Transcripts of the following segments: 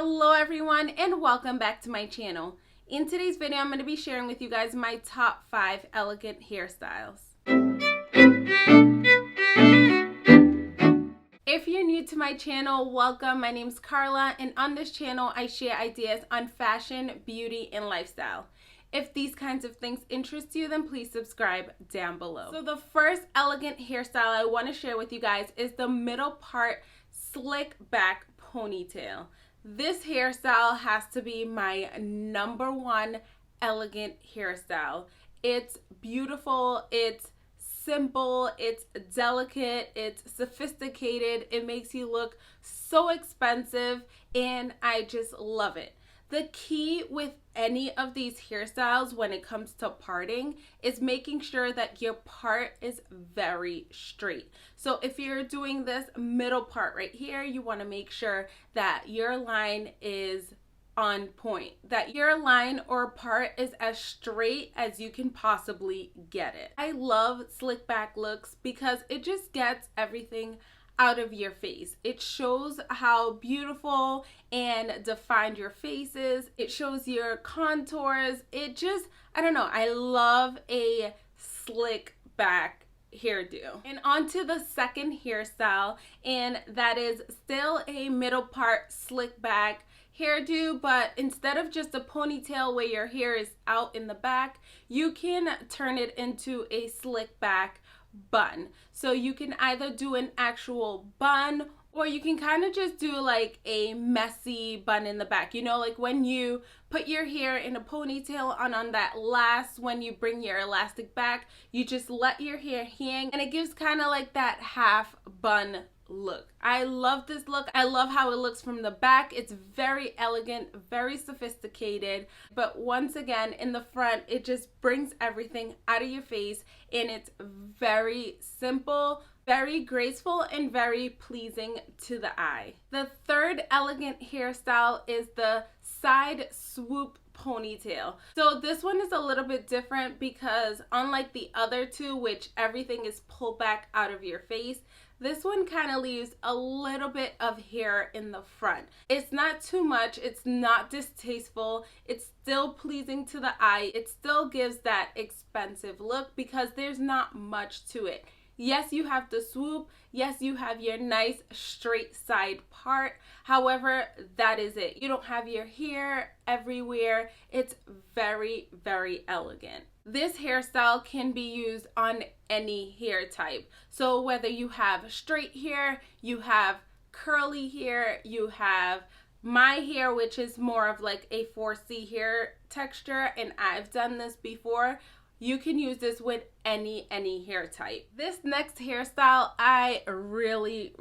Hello everyone and welcome back to my channel. In today's video I'm going to be sharing with you guys my top 5 elegant hairstyles. If you're new to my channel, welcome. My name's Carla and on this channel I share ideas on fashion, beauty, and lifestyle. If these kinds of things interest you, then please subscribe down below. So the first elegant hairstyle I want to share with you guys is the middle part slick back ponytail. This hairstyle has to be my number one elegant hairstyle. It's beautiful, it's simple, it's delicate, it's sophisticated, it makes you look so expensive, and I just love it. The key with any of these hairstyles when it comes to parting is making sure that your part is very straight. So if you're doing this middle part right here, you want to make sure that your line is on point, that your line or part is as straight as you can possibly get it. I love slick back looks because it just gets everything out of your face. It shows how beautiful and defined your face is. It shows your contours. It just, I don't know, I love a slick back hairdo. And on to the second hairstyle, and that is still a middle part slick back hairdo, but instead of just a ponytail where your hair is out in the back, you can turn it into a slick back bun. So you can either do an actual bun or you can kind of just do like a messy bun in the back. You know, like when you put your hair in a ponytail and on that last, when you bring your elastic back, you just let your hair hang and it gives kind of like that half bun look. I love this look. I love how it looks from the back. It's very elegant, very sophisticated, but once again in the front it just brings everything out of your face, and it's very simple, very graceful, and very pleasing to the eye. The third elegant hairstyle is the side swoop ponytail. So this one is a little bit different because unlike the other two, which everything is pulled back out of your face, this one kind of leaves a little bit of hair in the front. It's not too much, it's not distasteful, it's still pleasing to the eye, it still gives that expensive look because there's not much to it. Yes, you have the swoop. Yes, you have your nice straight side part. However, that is it. You don't have your hair everywhere. It's very, very elegant. This hairstyle can be used on any hair type. So whether you have straight hair, you have curly hair, you have my hair, which is more of like a 4C hair texture, and I've done this before, you can use this with any hair type. This next hairstyle I really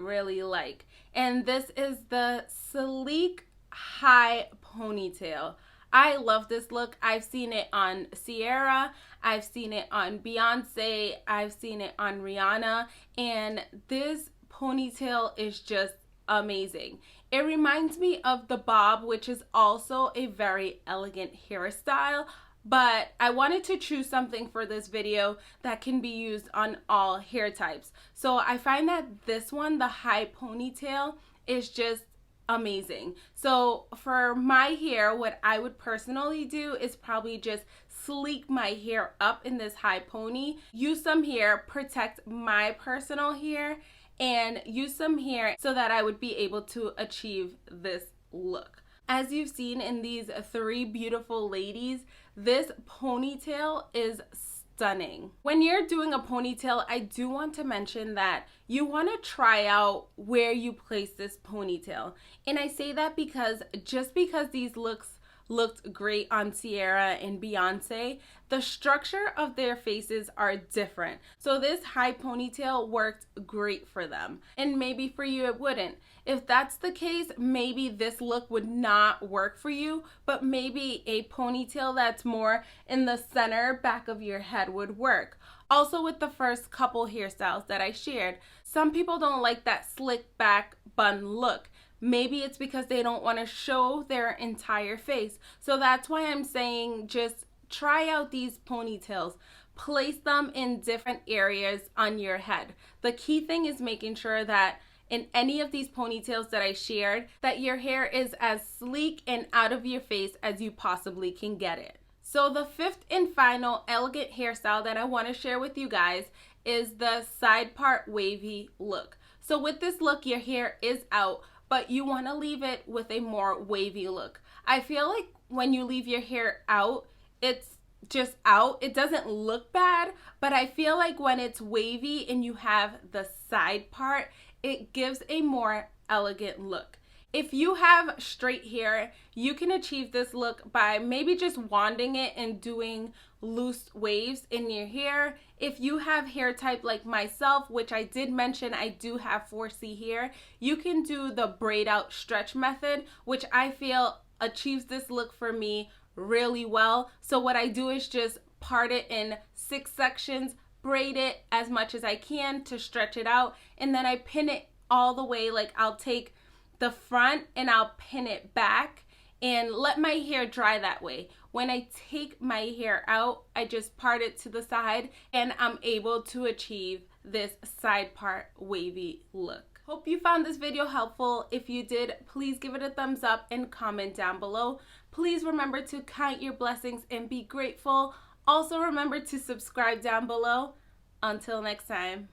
like, and this is the sleek high ponytail. I love this look. I've seen it on Ciara, I've seen it on Beyonce, I've seen it on Rihanna, and this ponytail is just amazing. It reminds me of the bob, which is also a very elegant hairstyle, but I wanted to choose something for this video that can be used on all hair types. So I find that this one, the high ponytail, is just amazing. So for my hair, what I would personally do is probably just sleek my hair up in this high pony, use some hair, protect my personal hair, and use some hair so that I would be able to achieve this look. As you've seen in these three beautiful ladies, this ponytail is stunning. When you're doing a ponytail, I do want to mention that you want to try out where you place this ponytail. And I say that because just because these looks looked great on Ciara and Beyonce, the structure of their faces are different. So this high ponytail worked great for them, and maybe for you it wouldn't. If that's the case, maybe this look would not work for you, but maybe a ponytail that's more in the center back of your head would work. Also with the first couple hairstyles that I shared, some people don't like that slick back bun look. Maybe it's because they don't want to show their entire face. So that's why I'm saying just try out these ponytails. Place them in different areas on your head. The key thing is making sure that in any of these ponytails that I shared that your hair is as sleek and out of your face as you possibly can get it. So the fifth and final elegant hairstyle that I want to share with you guys is the side part wavy look. So with this look, your hair is out, but you want to leave it with a more wavy look. I feel like when you leave your hair out, it's just out. It doesn't look bad, but I feel like when it's wavy and you have the side part, it gives a more elegant look. If you have straight hair, you can achieve this look by maybe just wanding it and doing loose waves in your hair. If you have hair type like myself, which I did mention I do have 4C hair, you can do the braid out stretch method, which I feel achieves this look for me really well. So what I do is just part it in 6 sections, braid it as much as I can to stretch it out, and then I pin it all the way. Like I'll take the front and I'll pin it back and let my hair dry that way. When I take my hair out, I just part it to the side and I'm able to achieve this side part wavy look. Hope you found this video helpful. If you did, please give it a thumbs up and comment down below. Please remember to count your blessings and be grateful. Also remember to subscribe down below. Until next time.